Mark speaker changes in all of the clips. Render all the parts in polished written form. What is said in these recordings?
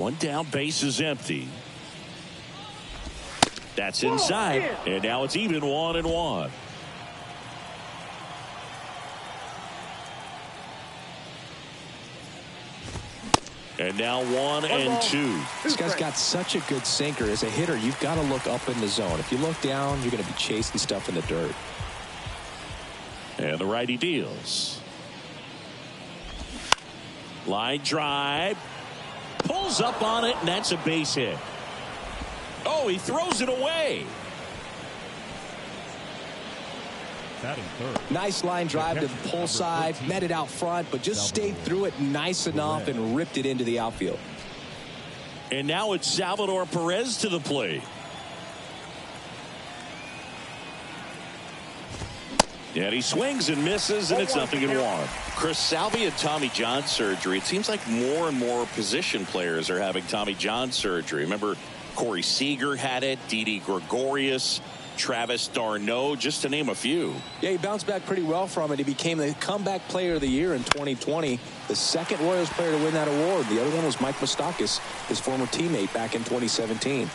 Speaker 1: One down, base is empty. That's inside, and now it's even 1-1. And now 1-2.
Speaker 2: This guy's got such a good sinker. As a hitter, you've got to look up in the zone. If you look down, you're going to be chasing stuff in the dirt.
Speaker 1: And the righty deals. Line drive. Pulls up on it, and that's a base hit. Oh, he throws it away.
Speaker 2: Nice line drive to the pull side, met it out front, but just stayed through it nice enough and ripped it into the outfield.
Speaker 1: And now it's Salvador Perez to the plate. And he swings and misses, and it's 0-1. Chris, Salvi had Tommy John surgery. It seems like more and more position players are having Tommy John surgery. Remember, Corey Seager had it, Didi Gregorius, Travis d'Arnaud, just to name a few.
Speaker 2: Yeah, he bounced back pretty well from it. He became the comeback player of the year in 2020, the second Royals player to win that award. The other one was Mike Moustakas, his former teammate back in 2017.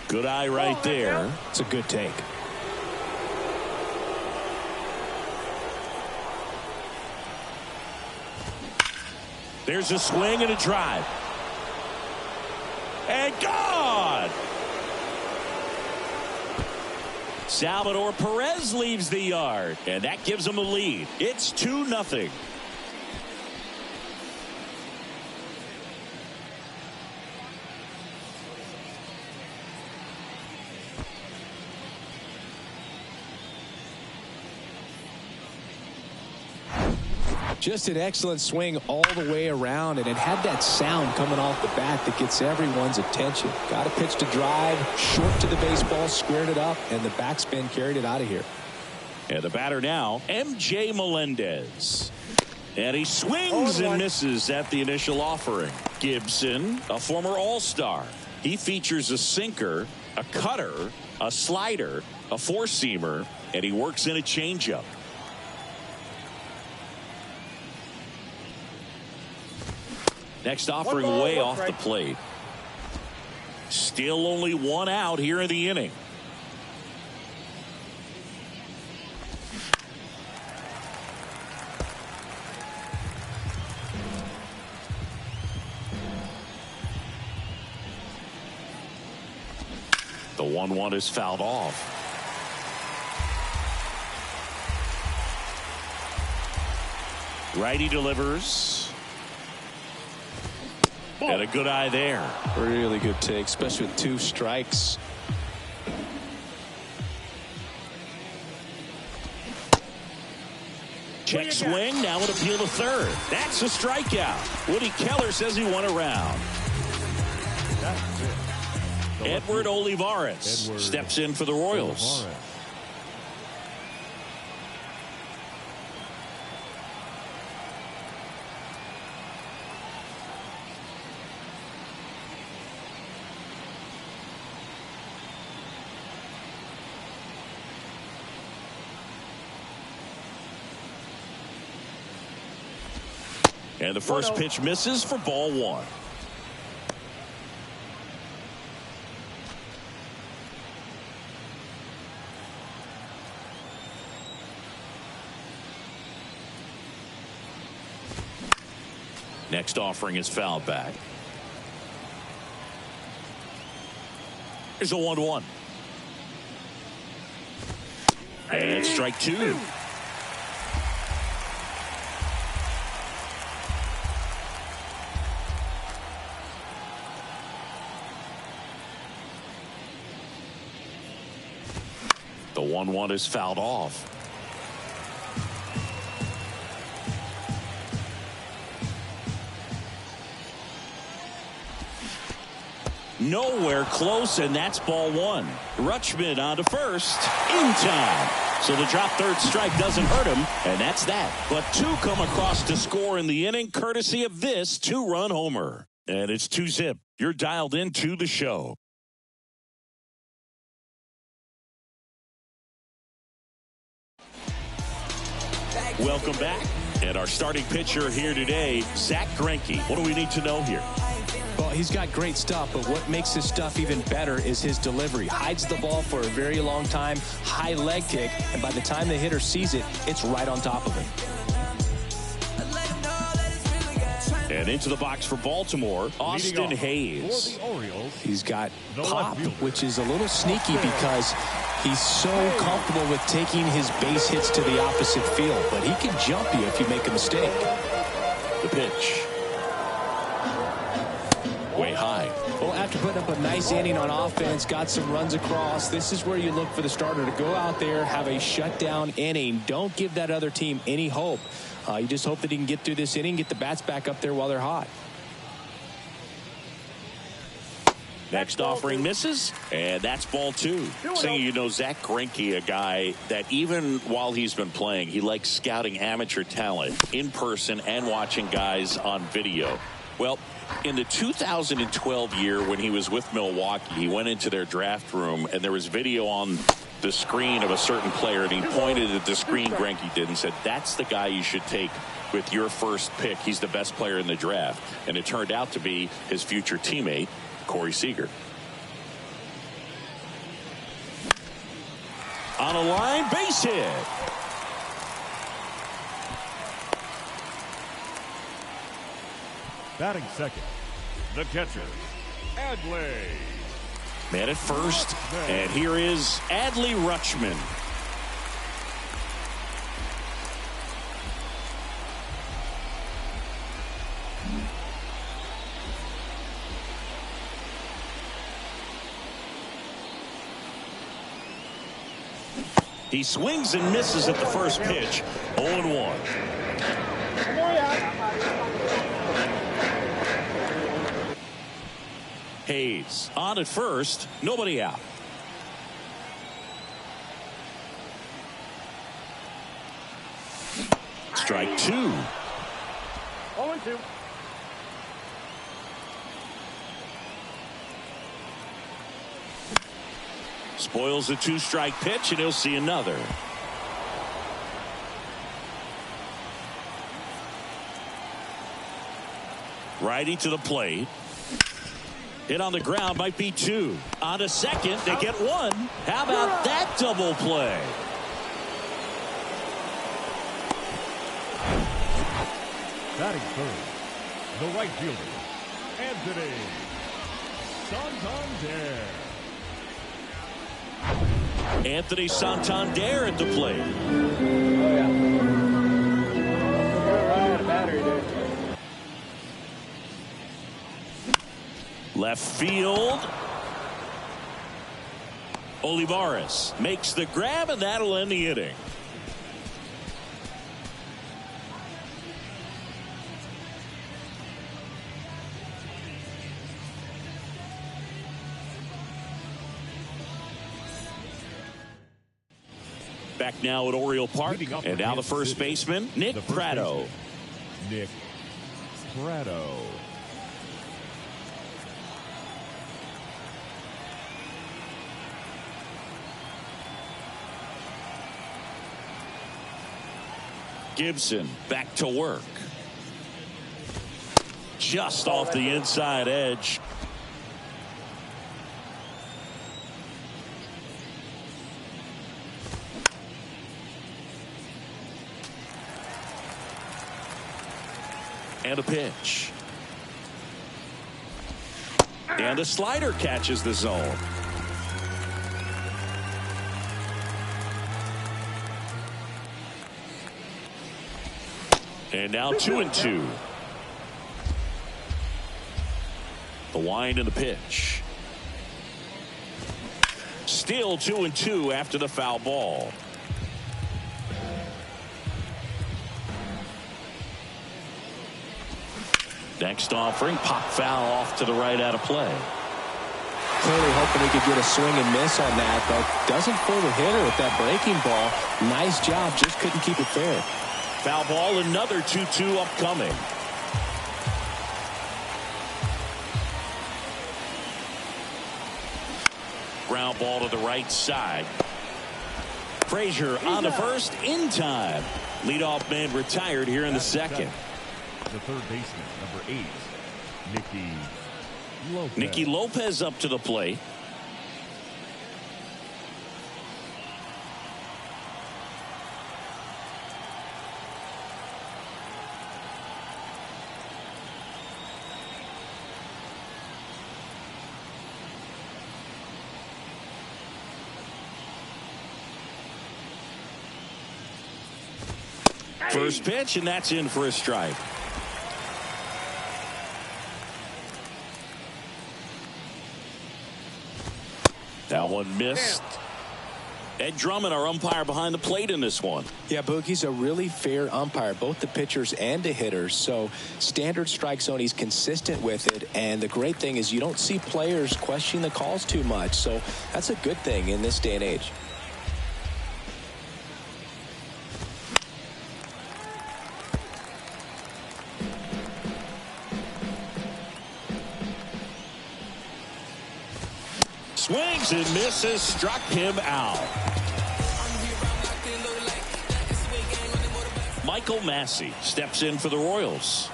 Speaker 1: Good eye right there.
Speaker 2: It's a good take.
Speaker 1: There's a swing and a drive. And gone! Salvador Perez leaves the yard, and that gives him a lead. It's 2-0.
Speaker 2: Just an excellent swing all the way around, and it had that sound coming off the bat that gets everyone's attention. Got a pitch to drive, short to the baseball, squared it up, and the backspin carried it out of here.
Speaker 1: And the batter now, MJ Melendez. And he swings and misses at the initial offering. Gibson, a former All-Star. He features a sinker, a cutter, a slider, a four-seamer, and he works in a changeup. Next offering way off the plate. Still only one out here in the inning. The 1-1 is fouled off. Righty delivers. And a good eye there.
Speaker 2: Really good take, especially with 2 strikes.
Speaker 1: Check swing, now an appeal to third. That's a strikeout. Woody Keller says he won a round. Edward Olivares steps in for the Royals. And the first pitch misses for ball 1. Next offering is fouled back. Here's a 1-1. And strike 2. The 1-1 is fouled off. Nowhere close, and that's ball 1. Rutschman on to first in time. So the drop third strike doesn't hurt him, and that's that. But 2 come across to score in the inning, courtesy of this 2-run homer. And it's 2-zip. You're dialed into the show. Welcome back. And our starting pitcher here today, Zack Greinke. What do we need to know here?
Speaker 2: Well, he's got great stuff, but what makes his stuff even better is his delivery. Hides the ball for a very long time, high leg kick, and by the time the hitter sees it, it's right on top of him.
Speaker 1: And into the box for Baltimore, Austin Hayes.
Speaker 3: For the Orioles,
Speaker 2: he's got pop, which is a little sneaky because he's so comfortable with taking his base hits to the opposite field, but he can jump you if you make a mistake.
Speaker 1: The pitch. Way high.
Speaker 2: Well, after putting up a nice inning on offense, got some runs across, this is where you look for the starter to go out there, have a shutdown inning. Don't give that other team any hope. You just hope that he can get through this inning, get the bats back up there while they're hot.
Speaker 1: Next offering misses, and that's ball 2. So you know Zack Greinke, a guy that even while he's been playing, he likes scouting amateur talent in person and watching guys on video. Well, in the 2012 year when he was with Milwaukee, he went into their draft room and there was video on the screen of a certain player, and he pointed at the screen Greinke did and said, that's the guy you should take with your first pick. He's the best player in the draft. And it turned out to be his future teammate, Corey Seager. On a line, base hit.
Speaker 3: batting second, the catcher, Adley.
Speaker 1: Man at first, and here is Adley Rutschman. He swings and misses at the first pitch. 0-1. Hayes on at first, nobody out. Strike 2.
Speaker 3: 0-2.
Speaker 1: Spoils the 2-strike pitch, and he'll see another. Righty to the plate. Hit on the ground, might be 2. On to second, they get 1. How about that double play?
Speaker 3: Batting third, the right fielder, Anthony Santander.
Speaker 1: Anthony Santander at the plate. Left field. Olivares makes the grab, and that'll end the inning. Back now at Oriole Park, and now the first baseman, Nick Pratto.
Speaker 3: Nick Pratto.
Speaker 1: Gibson back to work. Just off the inside edge. And a pitch. And a slider catches the zone. And now 2-2. The wind and the pitch. Still 2-2 after the foul ball. Next offering, pop foul off to the right, out of play.
Speaker 2: Clearly hoping he could get a swing and miss on that, but doesn't fool the hitter with that breaking ball. Nice job, just couldn't keep it fair.
Speaker 1: Foul ball, another 2-2 upcoming. Ground ball to the right side. Frazier on the first, in time. Leadoff man retired here in the second.
Speaker 3: The third baseman, number 8, Nicky Lopez.
Speaker 1: Nicky Lopez up to the plate. First pitch, and that's in for a strike. That one missed. Ed Drummond, our umpire behind the plate in this one.
Speaker 2: Yeah, Boogie's a really fair umpire, both the pitchers and the hitters. So standard strike zone, he's consistent with it. And the great thing is you don't see players question the calls too much. So that's a good thing in this day and age.
Speaker 1: Swings and misses, struck him out. Michael Massey steps in for the Royals.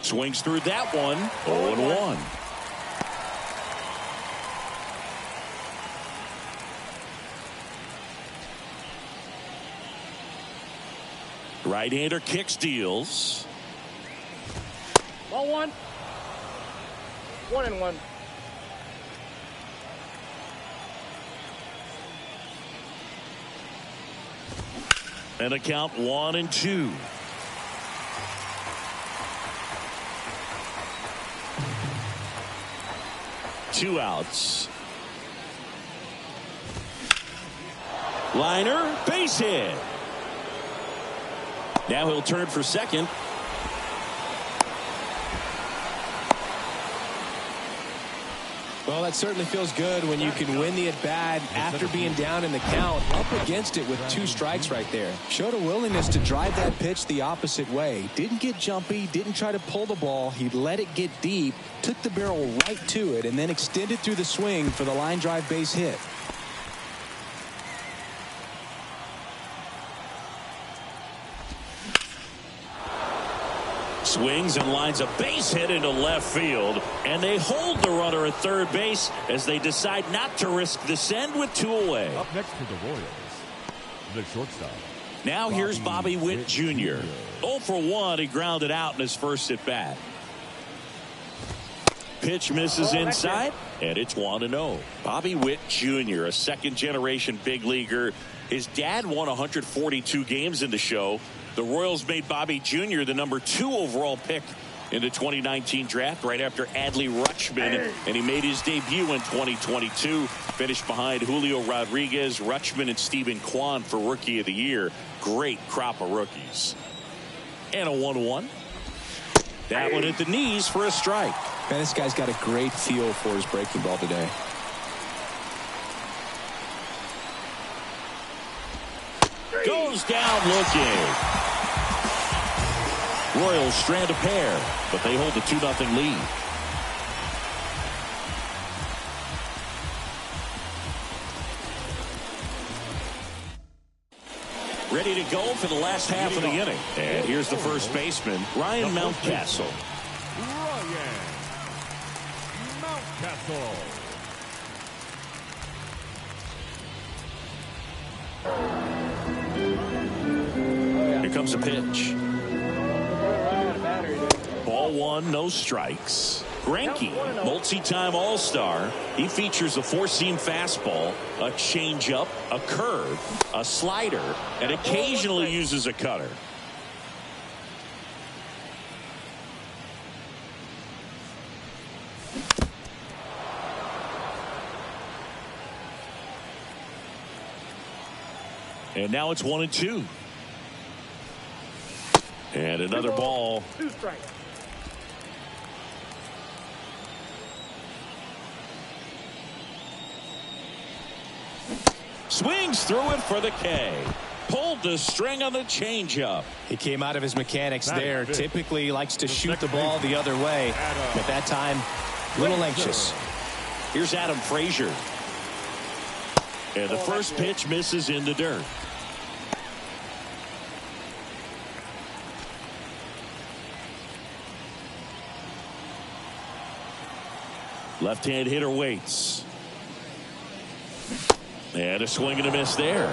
Speaker 1: Swings through that one. 0-1. Right-hander kicks, deals.
Speaker 4: Ball 1. 1-1.
Speaker 1: And a count 1-2. Two outs. Liner, base hit. Now he'll turn for second.
Speaker 2: Well, that certainly feels good when you can win the at-bat after being down in the count, up against it with 2 strikes right there. Showed a willingness to drive that pitch the opposite way. Didn't get jumpy, didn't try to pull the ball. He let it get deep, took the barrel right to it, and then extended through the swing for the line drive base hit.
Speaker 1: Swings and lines a base hit into left field, and they hold the runner at third base as they decide not to risk the send with 2 away.
Speaker 3: Up next for the Royals, the shortstop.
Speaker 1: Now here's Bobby Witt Jr. 0 for 1. He grounded out in his first at bat. Pitch misses inside, and it's 1-0. Bobby Witt Jr., a second-generation big leaguer. His dad won 142 games in the show. The Royals made Bobby Jr. the number 2 overall pick in the 2019 draft right after Adley Rutschman, and he made his debut in 2022. Finished behind Julio Rodriguez, Rutschman, and Stephen Kwan for Rookie of the Year. Great crop of rookies. And a 1-1. That one at the knees for a strike.
Speaker 2: Man, this guy's got a great feel for his breaking ball today.
Speaker 1: Goes down looking. Royals strand a pair, but they hold a 2-0 lead. Ready to go for the last half of the inning. And here's the first baseman, Ryan Mountcastle.
Speaker 3: Ryan Mountcastle.
Speaker 1: Here comes a pitch. Ball 1, no strikes. Greinke, multi-time All-Star. He features a 4-seam fastball, a changeup, a curve, a slider, and occasionally uses a cutter. And now it's 1-2. And another ball.
Speaker 4: 2 strikes.
Speaker 1: Swings through it for the K. Pulled the string on the changeup.
Speaker 2: He came out of his mechanics there. Typically he likes to shoot the ball the other way. At that time, a little anxious.
Speaker 1: Here's Adam Frazier. And the first pitch misses in the dirt. Left-hand hitter waits. And a swing and a miss there.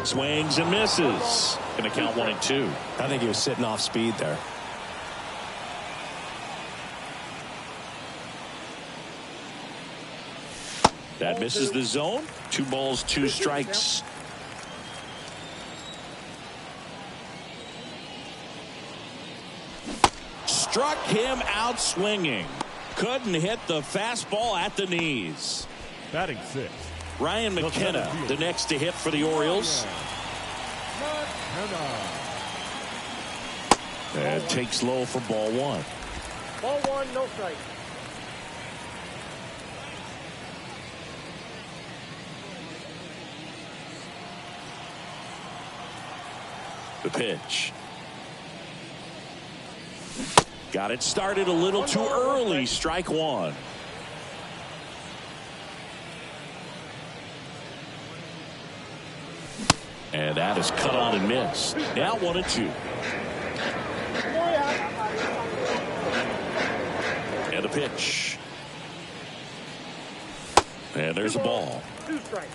Speaker 1: Swings and misses. Going to count 1-2.
Speaker 2: I think he was sitting off speed there.
Speaker 1: That misses the zone. 2 balls, 2 strikes. Struck him out swinging. Couldn't hit the fastball at the knees.
Speaker 3: Batting 6.
Speaker 1: Ryan McKenna, the next to hit for the Orioles. And takes low for ball 1.
Speaker 4: Ball 1, no strike.
Speaker 1: The pitch. Got it started a little too early. Strike 1. And that is cut on and missed. Now 1-2. And a pitch. And there's a ball.
Speaker 4: 2 strikes.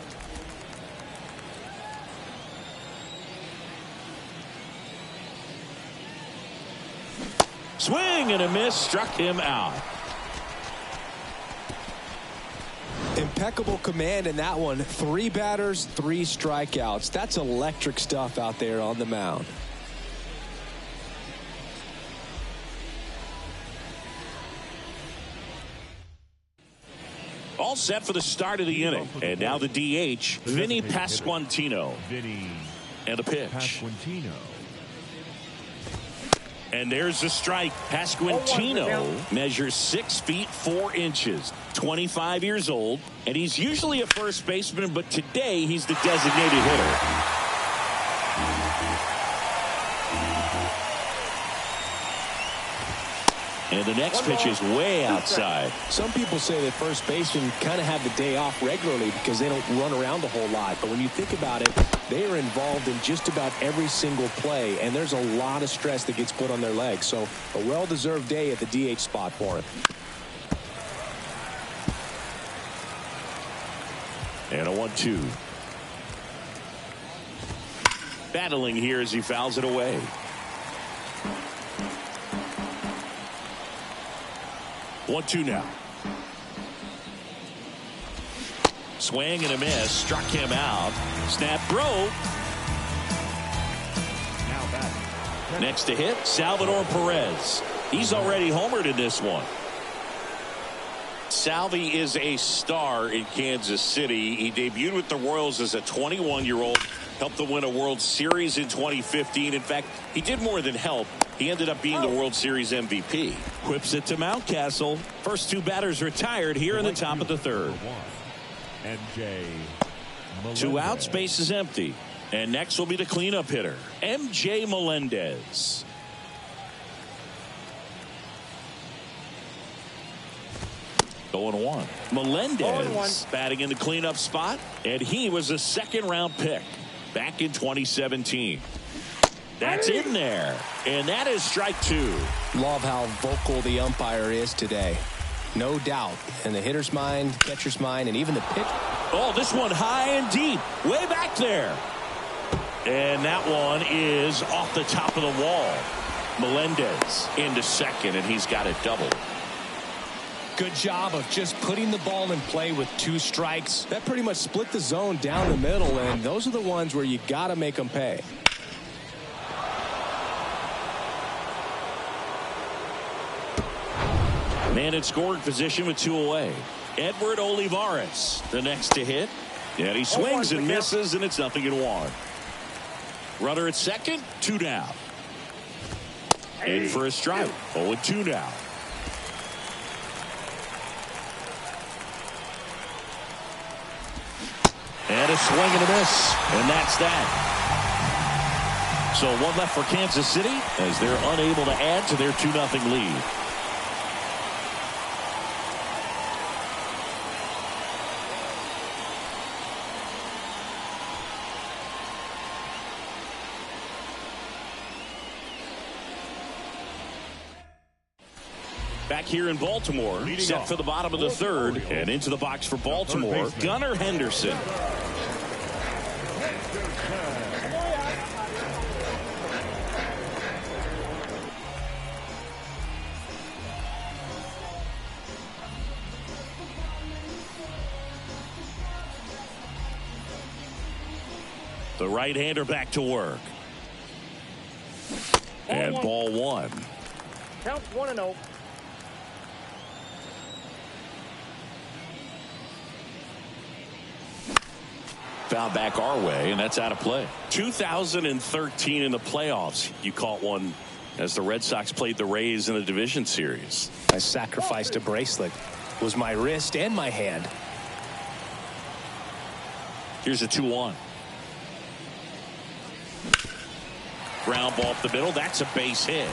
Speaker 1: Swing and a miss. Struck him out.
Speaker 2: Impeccable command in that one. 3 batters, 3 strikeouts. That's electric stuff out there on the mound.
Speaker 1: All set for the start of the inning. And now the DH, Vinny Pasquantino. And a pitch.
Speaker 3: Pasquantino.
Speaker 1: And there's the strike. Pasquantino measures 6 feet 4 inches, 25 years old, and he's usually a first baseman, but today he's the designated hitter. And the next pitch is way outside.
Speaker 2: Some people say that first basemen kind of have the day off regularly because they don't run around a whole lot. But when you think about it, they are involved in just about every single play, and there's a lot of stress that gets put on their legs. So a well-deserved day at the DH spot for him.
Speaker 1: And a 1-2. Battling here as he fouls it away. One-two now. Swing and a miss. Struck him out. Snap throw.
Speaker 3: Now back.
Speaker 1: Next to hit, Salvador Perez. He's already homered in this one. Salvi is a star in Kansas City. He debuted with the Royals as a 21-year-old. Helped them win a World Series in 2015. In fact, he did more than help. He ended up being the World Series MVP. Whips it to Mountcastle. First 2 batters retired here in the top of the 3rd.
Speaker 3: MJ.
Speaker 1: 2 outs, base is empty. And next will be the cleanup hitter, MJ Melendez. Going 1. Melendez batting in the cleanup spot, and he was a 2nd-round pick back in 2017. That's in there, and that is strike 2.
Speaker 2: Love how vocal the umpire is today. No doubt. In the hitter's mind, catcher's mind, and even the pitch.
Speaker 1: Oh, this one high and deep, way back there. And that one is off the top of the wall. Melendez into second, and he's got it doubled.
Speaker 2: Good job of just putting the ball in play with 2 strikes. That pretty much split the zone down the middle, and those are the ones where you got to make them pay.
Speaker 1: Man in scoring position with 2 away. Edward Olivares, the nenext to hit. And he swings and misses, and it's 0-1. Runner at second, 2 down. In for a strike. 0-2 now. And a swing and a miss. And that's that. So one left for Kansas City as they're unable to add to their 2-0 lead. Back here in Baltimore, set for the bottom of the third, and into the box for Baltimore, Gunnar Henderson. The right-hander back to work. And ball one.
Speaker 4: Counts 1-0.
Speaker 1: Foul back our way, and that's out of play. 2013 in the playoffs, you caught one as the Red Sox played the Rays in the division series.
Speaker 2: I sacrificed a bracelet. It was my wrist and my hand.
Speaker 1: Here's a 2-1. Ground ball up the middle. That's a base hit.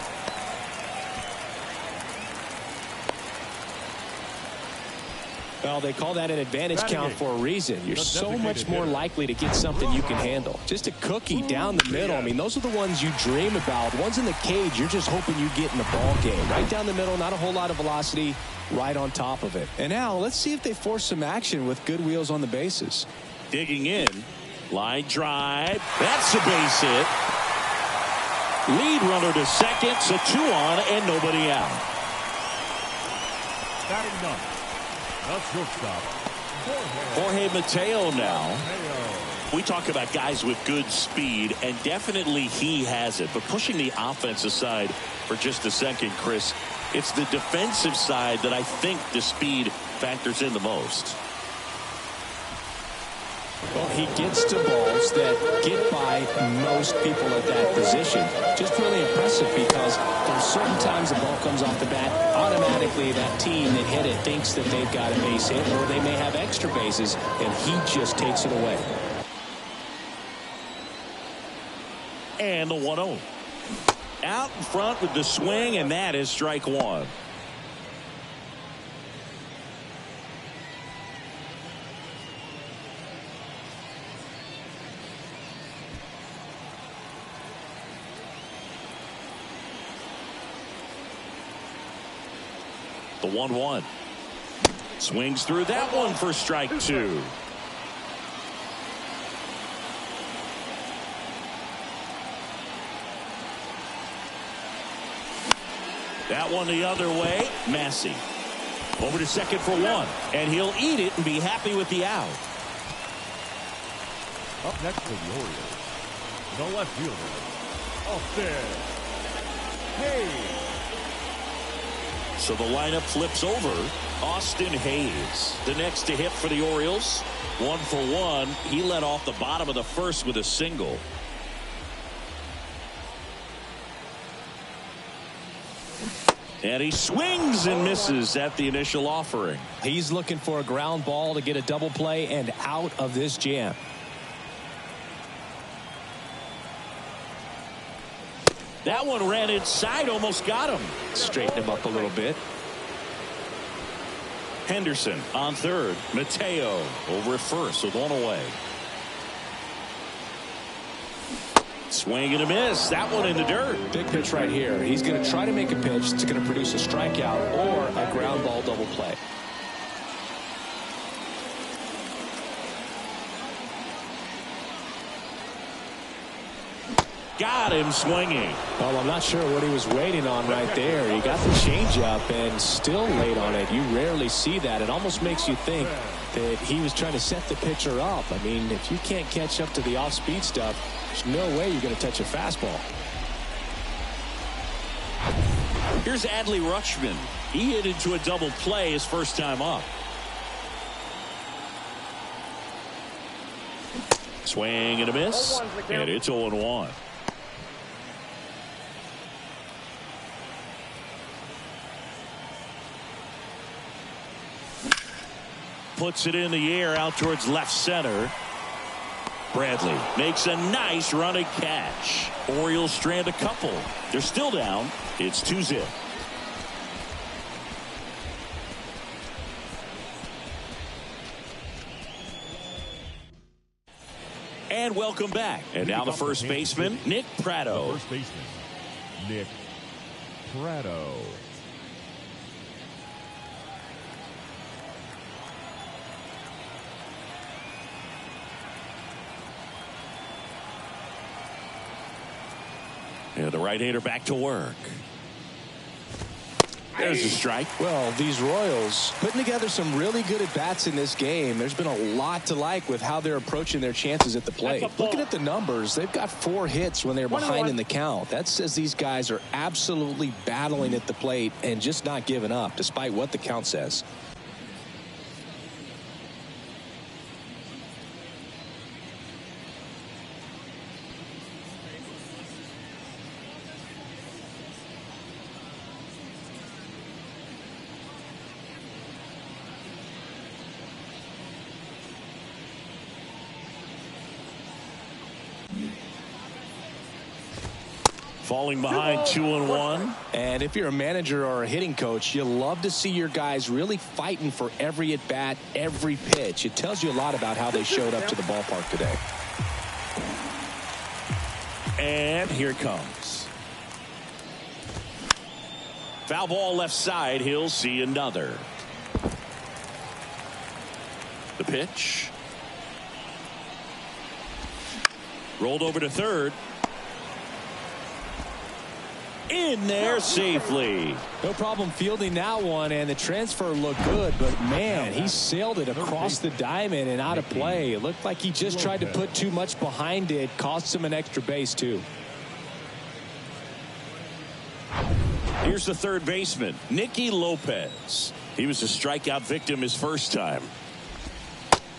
Speaker 2: Well, they call that an advantage count for a reason. You're so much more likely to get something you can handle. Just a cookie down the middle. I mean, those are the ones you dream about. Ones in the cage, you're just hoping you get in the ball game. Right down the middle, not a whole lot of velocity, right on top of it. And now, let's see if they force some action with good wheels on the bases.
Speaker 1: Digging in. Line drive. That's a base hit. Lead runner to second, so 2 on and nobody out.
Speaker 3: Batting ninth. The shortstop,
Speaker 1: Jorge Mateo now. We talk about guys with good speed, and definitely he has it. But pushing the offense aside for just a second, Chris, it's the defensive side that I think the speed factors in the most.
Speaker 2: Well, he gets to balls that get by most people at that position. Just really impressive because there's certain times the ball comes off the bat, automatically that team that hit it thinks that they've got a base hit, or they may have extra bases, and he just takes it away.
Speaker 1: And the 1-0. Out in front with the swing, and that is strike one. The 1-1. Swings through that one for strike two. That one the other way. Massey. Over to second for one. And he'll eat it and be happy with the out.
Speaker 3: up next for the Orioles, the left fielder, Austin Hayes.
Speaker 1: So the lineup flips over. Austin Hayes, the next to hit for the Orioles. 1 for 1. He led off the bottom of the first with a single. And he swings and misses at the initial offering.
Speaker 2: He's looking for a ground ball to get a double play and out of this jam.
Speaker 1: That one ran inside, almost got him.
Speaker 2: Straighten him up a little bit.
Speaker 1: Henderson on third. Mateo over at first with one away. Swing and a miss. That one in the dirt.
Speaker 2: Big pitch right here. He's going to try to make a pitch that's going to produce a strikeout or a ground ball double play.
Speaker 1: Got him swinging.
Speaker 2: Well, I'm not sure what he was waiting on right there. He got the changeup and still late on it. You rarely see that. It almost makes you think that he was trying to set the pitcher up. I mean, if you can't catch up to the off-speed stuff, there's no way you're going to touch a fastball.
Speaker 1: Here's Adley Rutschman. He hit into a double play his first time up. Swing and a miss. And it's 0-1. Puts it in the air out towards left center. Bradley makes a nice running catch. Orioles strand a couple. They're still down. It's 2-0. And welcome back. And now the first baseman, Nick Pratto.
Speaker 3: First baseman, Nick Pratto.
Speaker 1: And the right-hander back to work. There's a strike.
Speaker 2: Well, these Royals putting together some really good at-bats in this game. There's been a lot to like with how they're approaching their chances at the plate. Looking at the numbers, they've got 4 hits when they're behind in the count. That says these guys are absolutely battling at the plate and just not giving up, despite what the count says.
Speaker 1: Falling behind 2-1.
Speaker 2: And if you're a manager or a hitting coach, you love to see your guys really fighting for every at-bat, every pitch. It tells you a lot about how they showed up to the ballpark today.
Speaker 1: And here it comes. Foul ball left side. He'll see another. The pitch. Rolled over to third. In there safely.
Speaker 2: No problem fielding that one, and the transfer looked good, but man, he sailed it across the diamond and out of play. It looked like he just tried to put too much behind it. Cost him an extra base too.
Speaker 1: Here's the third baseman, Nicky Lopez. He was a strikeout victim his first time.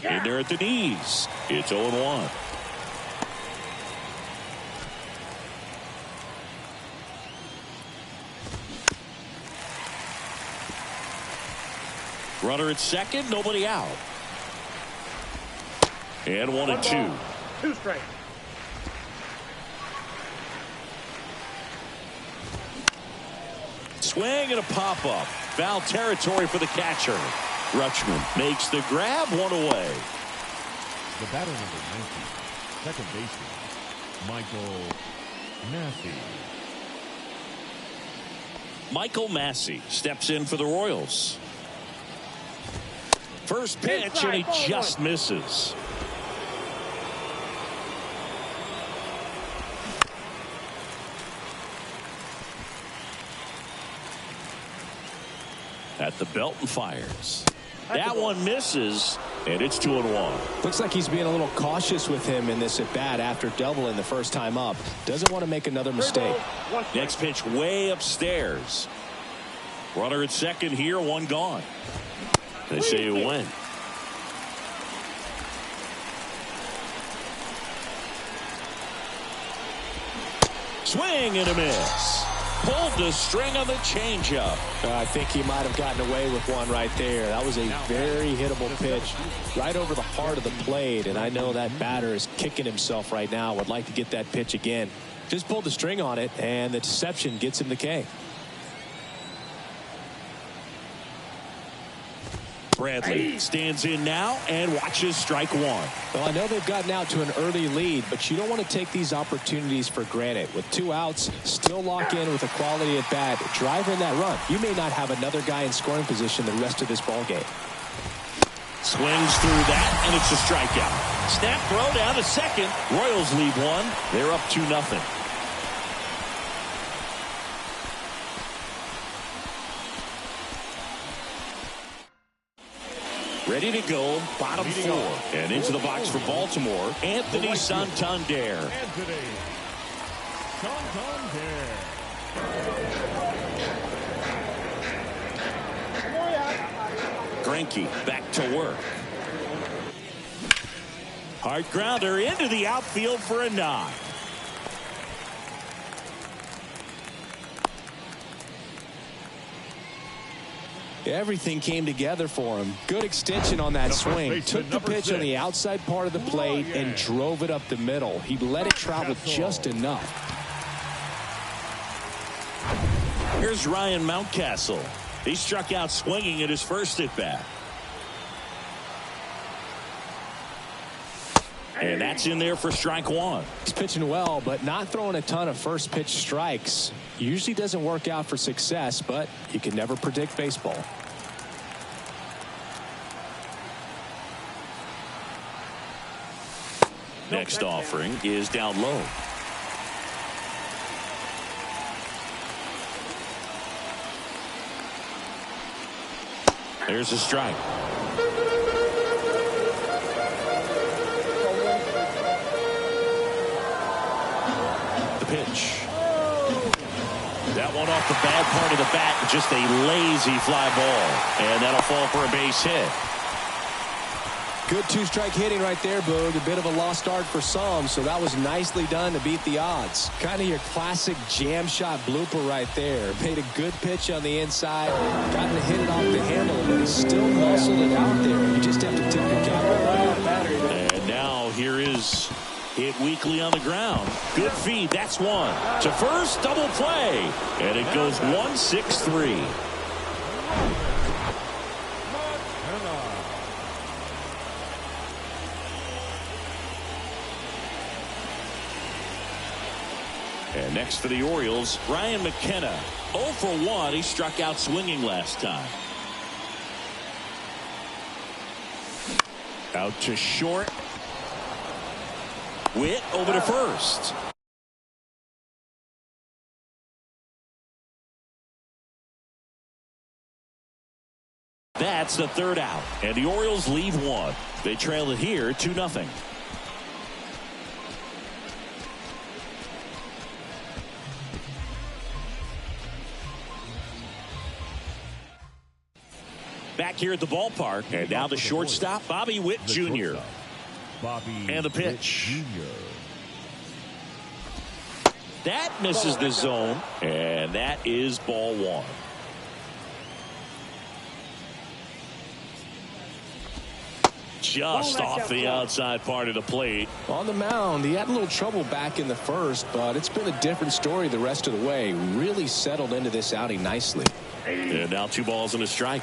Speaker 1: In there at the knees. It's 0-1. Runner at second, nobody out. And 1-2.
Speaker 4: 2 straight.
Speaker 1: Swing and a pop-up. Foul territory for the catcher. Rutschman makes the grab, 1 away.
Speaker 3: The batter number 90, second baseman, Michael Massey.
Speaker 1: Michael Massey steps in for the Royals. First pitch, and he just misses. At the belt and fires. That one misses, and it's 2-1.
Speaker 2: Looks like he's being a little cautious with him in this at bat after doubling the first time up. Doesn't want to make another mistake.
Speaker 1: Next pitch way upstairs. Runner at second here, 1 gone. They say a win. Swing and a miss. Pulled the string on the changeup.
Speaker 2: I think he might have gotten away with one right there. That was a very hittable pitch right over the heart of the plate, and I know that batter is kicking himself right now. Would like to get that pitch again. Just pulled the string on it, and the deception gets him the K.
Speaker 1: Bradley stands in now and watches strike 1.
Speaker 2: Well, I know they've gotten out to an early lead, but you don't want to take these opportunities for granted. With 2 outs, still lock in with a quality at bat, drive in that run. You may not have another guy in scoring position the rest of this ball game.
Speaker 1: Swings through that, and it's a strikeout. Snap throw down to second. Royals lead 1. They're up 2-0. Ready to go, bottom 4. And into the box for Baltimore, Anthony Santander.
Speaker 3: Anthony Santander.
Speaker 1: Greinke back to work. Hard grounder into the outfield for a knock.
Speaker 2: Everything came together for him. Good extension on that swing. Took the pitch on the outside part of the plate and drove it up the middle. He let it travel just enough.
Speaker 1: Here's Ryan Mountcastle. He struck out swinging at his first at bat. And that's in there for strike one.
Speaker 2: He's pitching well, but not throwing a ton of first pitch strikes. Usually doesn't work out for success, but you can never predict baseball.
Speaker 1: Next offering is down low. There's a strike. Pitch. That one off the bad part of the bat, just a lazy fly ball, and that'll fall for a base hit.
Speaker 2: Good two-strike hitting right there, Boog. A bit of a lost art for some, so that was nicely done to beat the odds. Kind of your classic jam shot blooper right there. Made a good pitch on the inside, gotten to hit it off the handle, but he's still muscled it out there. You just have to tip your cap over that.
Speaker 1: And now here is hit weakly on the ground. Good feed. That's one. To first, double play. And it goes 1-6-3. And next for the Orioles, Ryan McKenna. 0 for 1. He struck out swinging last time. Out to short. Witt over to first. That's the third out. And the Orioles leave one. They trail it here 2-0. Back here at the ballpark. And now the shortstop, Bobby Witt Jr. And the pitch. That misses the zone, and that is ball one. Just off the outside part of the plate.
Speaker 2: On the mound, he had a little trouble back in the first, but it's been a different story the rest of the way. Really settled into this outing nicely.
Speaker 1: And now 2 balls and a strike.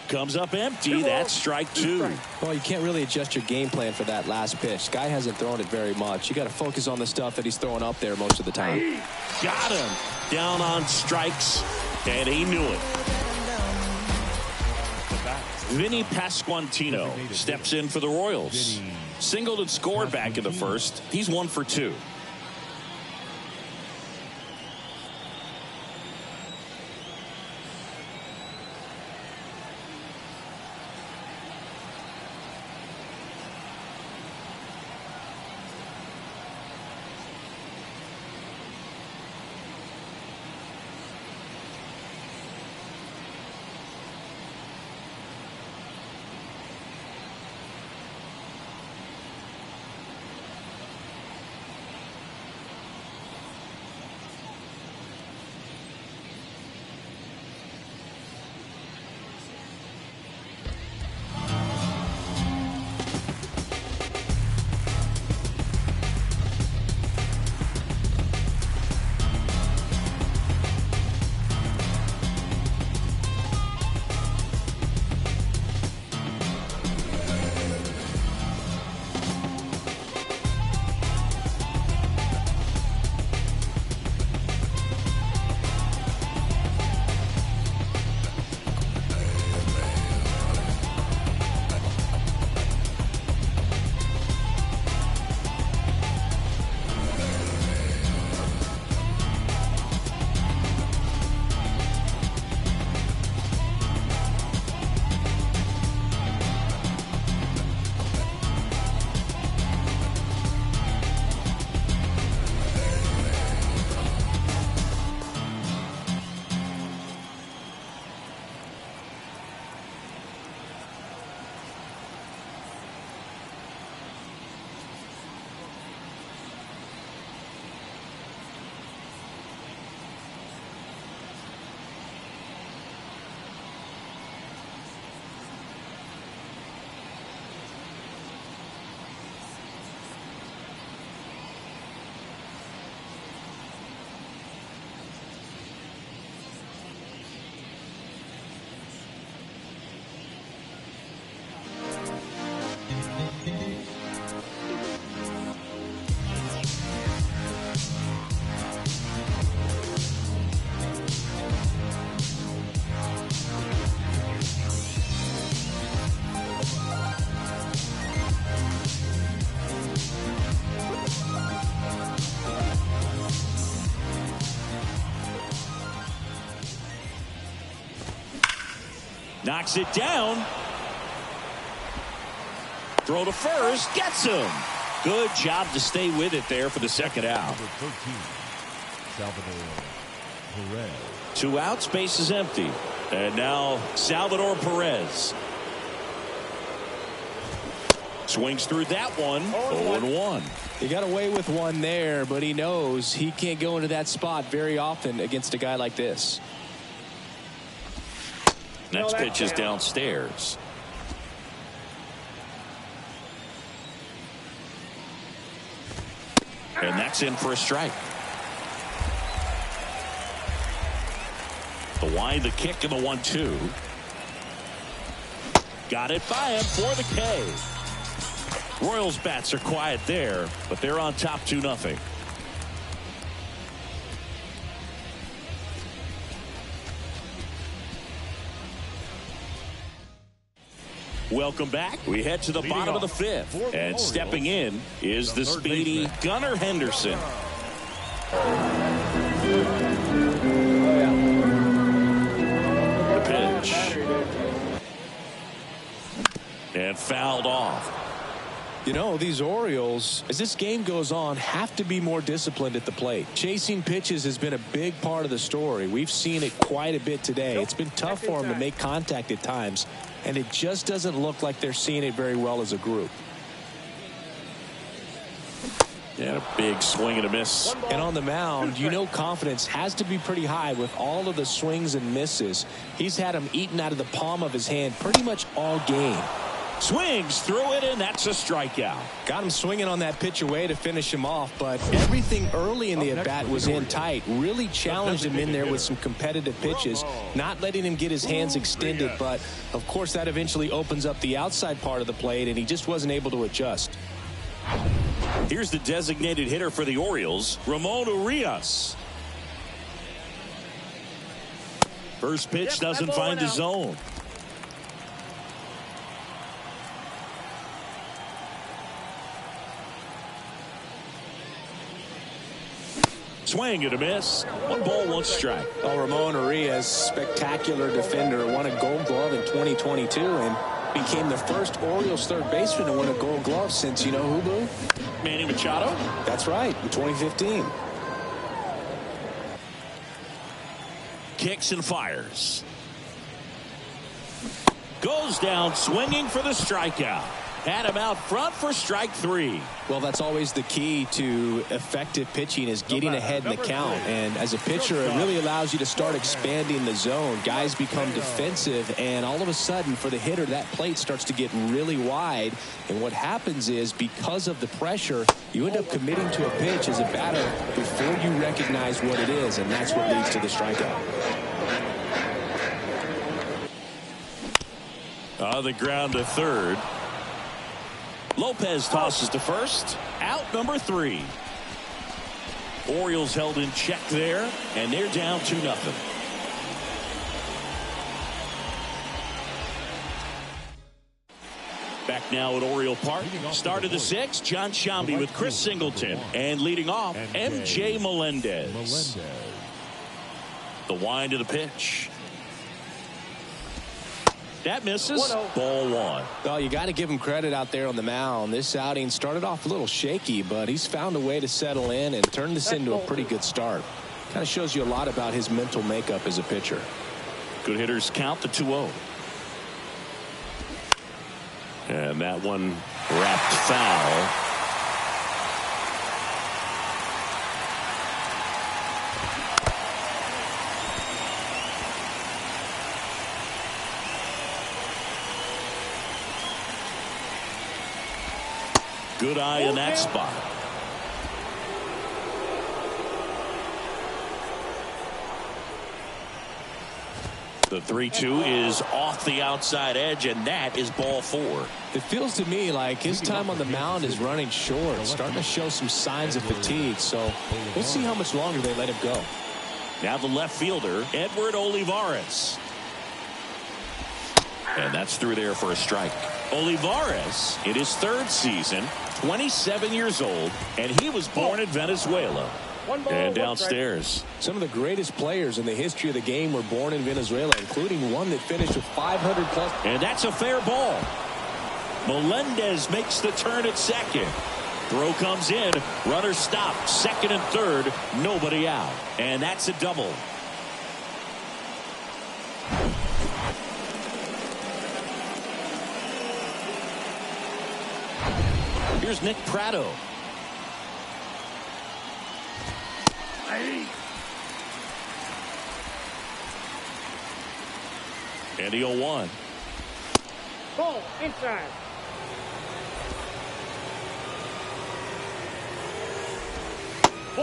Speaker 1: Comes up empty. That's strike 2.
Speaker 2: Well, you can't really adjust your game plan for that last pitch. Guy hasn't thrown it very much. You got to focus on the stuff that he's throwing up there most of the time.
Speaker 1: Got him. Down on strikes, and he knew it. Vinny Pasquantino steps in for the Royals. Singled and scored back in the first. He's 1 for 2. Knocks it down. Throw to first. Gets him. Good job to stay with it there for the second out.
Speaker 3: Number 13, Salvador Perez.
Speaker 1: 2 outs, base is empty. And now Salvador Perez. Swings through that one. 0-1.
Speaker 2: He got away with one there, but he knows he can't go into that spot very often against a guy like this.
Speaker 1: Next pitch is downstairs. And that's in for a strike. The wind, the kick, and the 1-2. Got it by him for the K. Royals bats are quiet there, but they're on top 2-0. Welcome back. We head to the bottom of the 5th. And stepping in is the speedy Gunnar Henderson. The pitch. And fouled off.
Speaker 2: You know, these Orioles, as this game goes on, have to be more disciplined at the plate. Chasing pitches has been a big part of the story. We've seen it quite a bit today. It's been tough for them to make contact at times, and it just doesn't look like they're seeing it very well as a group.
Speaker 1: And a big swing and a miss.
Speaker 2: And on the mound, you know confidence has to be pretty high with all of the swings and misses. He's had them eaten out of the palm of his hand pretty much all game.
Speaker 1: Swings through it, and that's a strikeout.
Speaker 2: Got him swinging on that pitch away to finish him off, but everything early in the at-bat was in tight. Really challenged him in there with some competitive pitches, not letting him get his hands extended, but of course that eventually opens up the outside part of the plate, and he just wasn't able to adjust.
Speaker 1: Here's the designated hitter for the Orioles, Ramon Urias. First pitch doesn't find the zone. Swing and a miss. 1 ball, 1 strike.
Speaker 2: Well, Ramon Urias, spectacular defender, won a Gold Glove in 2022 and became the first Orioles third baseman to win a Gold Glove since, you know who, Boo?
Speaker 1: Manny Machado.
Speaker 2: That's right, in 2015.
Speaker 1: Kicks and fires. Goes down swinging for the strikeout. Had him out front for strike 3.
Speaker 2: Well, that's always the key to effective pitching is getting ahead in the count. And as a pitcher, it really allows you to start expanding the zone. Guys become defensive, and all of a sudden, for the hitter, that plate starts to get really wide. And what happens is, because of the pressure, you end up committing to a pitch as a batter before you recognize what it is, and that's what leads to the strikeout.
Speaker 1: On the ground to third. Lopez tosses to first. Out number 3. Orioles held in check there, and they're down 2-0. Back now at Oriole Park. Start of the 6th, John Shambi with Chris Singleton. And leading off, MJ Melendez. The wind of the pitch. That misses. Ball 1.
Speaker 2: Well, you got to give him credit out there on the mound. This outing started off a little shaky, but he's found a way to settle in and turn this into a pretty good start. Kind of shows you a lot about his mental makeup as a pitcher.
Speaker 1: Good hitters count the 2-0. And that one wrapped foul. Good eye in that spot. The 3-2 is off the outside edge, and that is ball 4.
Speaker 2: It feels to me like his time on the mound is running short, starting to show some signs of fatigue, so we'll see how much longer they let him go.
Speaker 1: Now the left fielder, Edward Olivares. And that's through there for a strike. Olivares, in his 3rd season, 27 years old, and he was born in Venezuela.
Speaker 4: 1 ball,
Speaker 1: And
Speaker 4: 1 strike.
Speaker 1: downstairs.
Speaker 2: Some of the greatest players in the history of the game were born in Venezuela, including one that finished with 500 plus.
Speaker 1: And that's a fair ball. Melendez makes the turn at second. Throw comes in. Runner stopped. Second and third. Nobody out. And that's a double. Here's Nick Pratto. And the 0-1.
Speaker 4: Ball inside.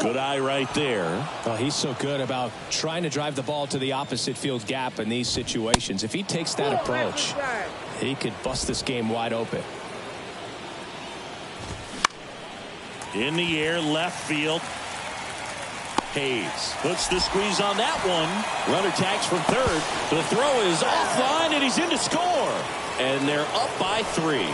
Speaker 1: Good eye right there.
Speaker 2: Oh, he's so good about trying to drive the ball to the opposite field gap in these situations. If he takes that approach, he could bust this game wide open.
Speaker 1: In the air, left field. Hayes puts the squeeze on that one. Runner tags from third. The throw is offline, and he's in to score. And they're up by 3.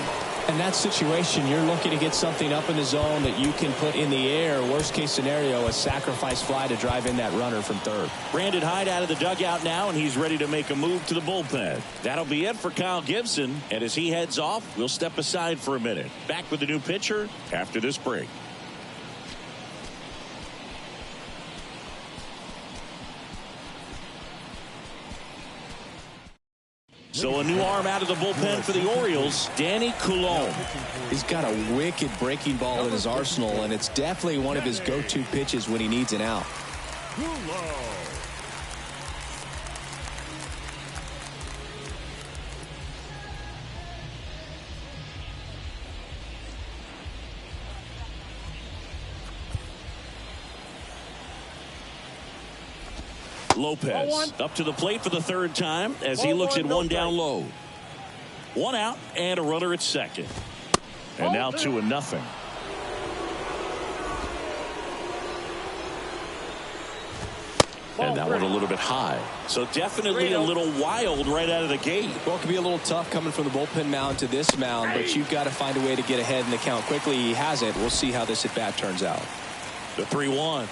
Speaker 2: In that situation, you're looking to get something up in the zone that you can put in the air. Worst case scenario, a sacrifice fly to drive in that runner from third.
Speaker 1: Brandon Hyde out of the dugout now, and he's ready to make a move to the bullpen. That'll be it for Kyle Gibson. And as he heads off, we'll step aside for a minute. Back with the new pitcher after this break. So a new arm out of the bullpen for the Orioles, Danny Coulombe.
Speaker 2: He's got a wicked breaking ball in his arsenal, and it's definitely one of his go-to pitches when he needs an out.
Speaker 1: Lopez up to the plate for the third time as he looks at one down low. 1 out and a runner at second. And now 2-0. And that one a little bit high. So definitely a little wild right out of the gate.
Speaker 2: Well, it can be a little tough coming from the bullpen mound to this mound, but you've got to find a way to get ahead in the count quickly. He hasn't. We'll see how this at-bat turns out.
Speaker 1: The 3-1.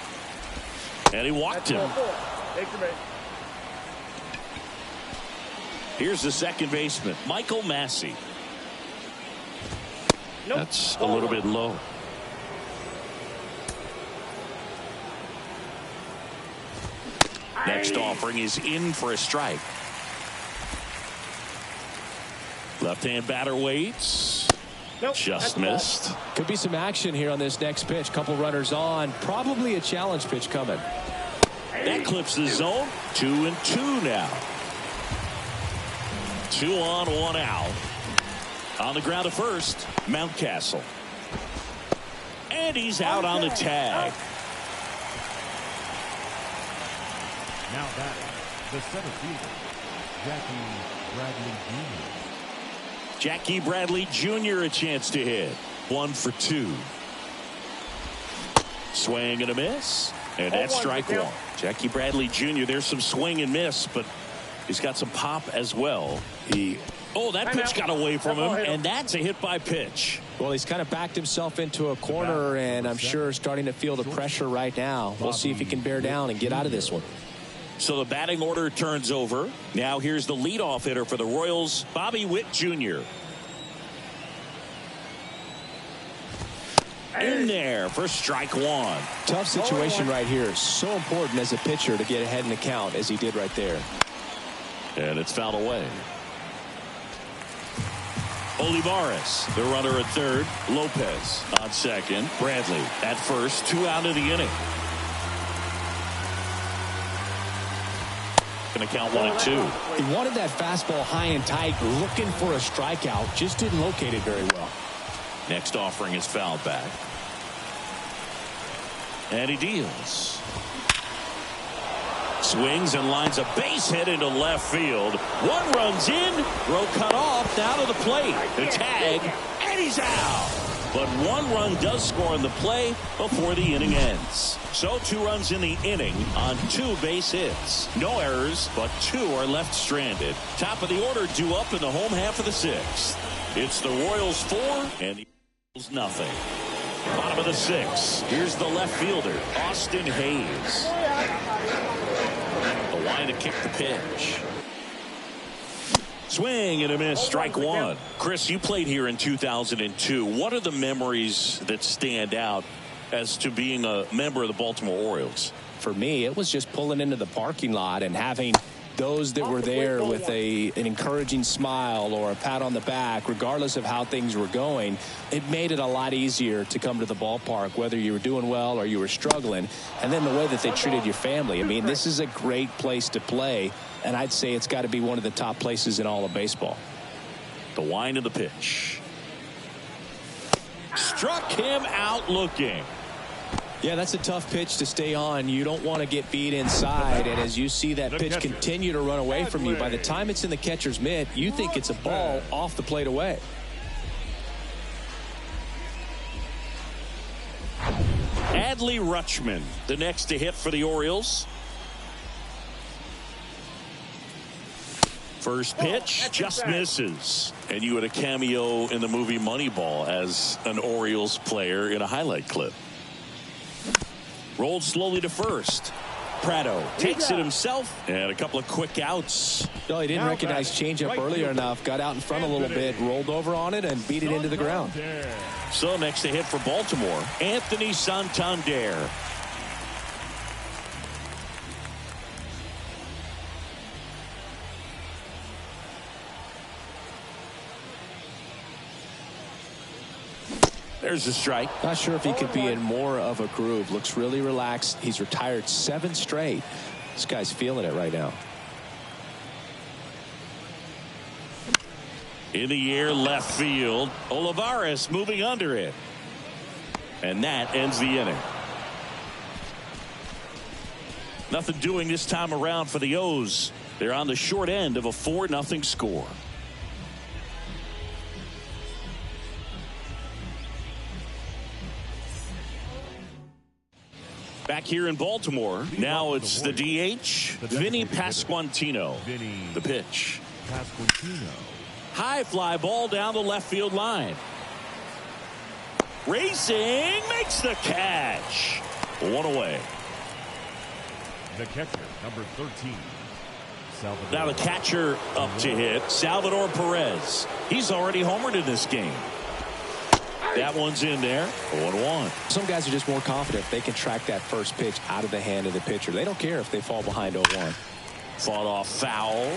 Speaker 1: And he walked him. Here's the second baseman, Michael Massey. That's a little bit low. Next offering is in for a strike. Left-hand batter waits. Just missed.
Speaker 2: Could be some action here on this next pitch. Couple runners on. Probably a challenge pitch coming.
Speaker 1: That clips the zone. 2-2 now. 2 on, 1 out. On the ground at first, Mountcastle. And he's out on the tag.
Speaker 3: Now back, the center fielder, Jackie Bradley Jr.
Speaker 1: Jackie Bradley Jr. a chance to hit. 1 for 2. Swing and a miss. And that's strike 1. Jackie Bradley Jr. There's some swing and miss, but he's got some pop as well. That pitch got away from him, and that's a hit by pitch.
Speaker 2: Well, he's kind of backed himself into a corner, and I'm sure starting to feel the pressure right now. We'll see if he can bear down and get out of this one.
Speaker 1: So the batting order turns over. Now here's the leadoff hitter for the Royals, Bobby Witt Jr. In there for strike 1.
Speaker 2: Tough situation right here. So important as a pitcher to get ahead in the count as he did right there.
Speaker 1: And it's fouled away. Olivares, the runner at third. Lopez on second. Bradley at first. 2 out of the inning. Going to count 1-2.
Speaker 2: He wanted that fastball high and tight, looking for a strikeout. Just didn't locate it very well.
Speaker 1: Next offering is fouled back. And he deals. Swings and lines a base hit into left field. 1 runs in. Throw cut off. Now to the plate. The tag. And he's out. But 1 run does score on the play before the inning ends. So 2 runs in the inning on 2 base hits. No errors, but 2 are left stranded. Top of the order due up in the home half of the 6th. It's the Royals 4 and the Eagles nothing. Bottom of the 6th. Here's the left fielder, Austin Hayes. The line to kick the pitch. Swing and a miss, strike one. Chris, you played here in 2002. What are the memories that stand out as to being a member of the Baltimore Orioles?
Speaker 2: For me, it was just pulling into the parking lot and having those that were there with an encouraging smile or a pat on the back, regardless of how things were going. It made it a lot easier to come to the ballpark, whether you were doing well or you were struggling. And then the way that they treated your family. I mean, this is a great place to play, and I'd say it's got to be one of the top places in all of baseball.
Speaker 1: The wind of the pitch. Struck him out looking.
Speaker 2: Yeah, that's a tough pitch to stay on. You don't want to get beat inside, and as you see that pitch continue to run away from you, by the time it's in the catcher's mitt, you think it's a ball off the plate away.
Speaker 1: Adley Rutschman, the next to hit for the Orioles. First pitch just misses. And you had a cameo in the movie Moneyball as an Orioles player in a highlight clip. Rolled slowly to first. Prado takes it himself, and a couple of quick outs.
Speaker 2: No, he didn't recognize changeup earlier enough. Got out in front a little bit, rolled over on it, and beat it into the ground.
Speaker 1: So next to hit for Baltimore, Anthony Santander. There's a strike.
Speaker 2: Not sure if he could be in more of a groove. Looks really relaxed. He's retired 7 straight. This guy's feeling it right now.
Speaker 1: In the air, left field. Olivares moving under it. And that ends the inning. Nothing doing this time around for the O's. They're on the short end of a 4-0 score. Back here in Baltimore, now it's the DH, Vinny Pasquantino. The pitch. High fly ball down the left field line. Racing, makes the catch. 1 away.
Speaker 3: The catcher, number 13.
Speaker 1: Now the catcher up to hit, Salvador Perez. He's already homered in this game. That one's in there. 1-1.
Speaker 2: Some guys are just more confident they can track that first pitch out of the hand of the pitcher. They don't care if they fall behind 0-1.
Speaker 1: Fought off foul.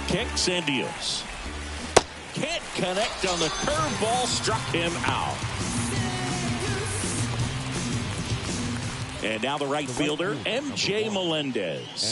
Speaker 1: Kicks and deals. Can't connect on the curveball. Struck him out. And now the right fielder, M.J. Melendez.